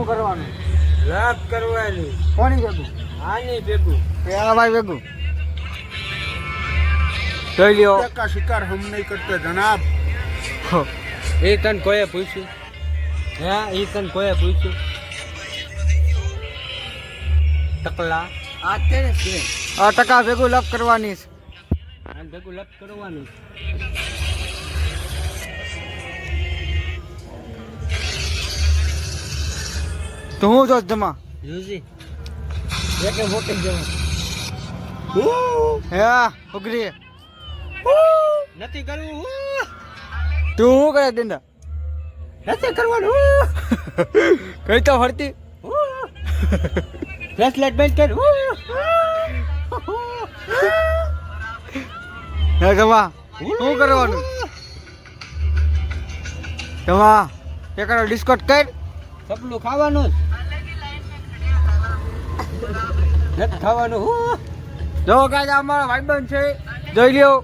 શું કરવાનું? લપ કરવાની. કોની ભેગું? આની ભેગું. એ આ ભાઈ ભેગું જોઈ લ્યો. का शिकार हम नहीं करते जनाब। એ તને કોઈએ પૂછ્યું? હે એ તને કોઈએ પૂછ્યું? ટકલા આ તેને છે આ ટકા ભેગું લપ કરવાની છે. આ ભેગું લપ કરવાનું. તો હું જોશ જમા યુજી એકે મોટી જમા હે ઉગરી નથી કરવું. તું શું કરે દિંડા નથી કરવાનું. કઈ તો ફરતી ફ્લેશલાઇટ બંધ કર. હે જમા શું કરવાનું? જમા એકડો ડિસ્કોટ કર. સપલું ખાવાનું જ નથી ખાવાનું. જો ગાય અમારા ભાઈબંધ છે જોઈ લ્યો.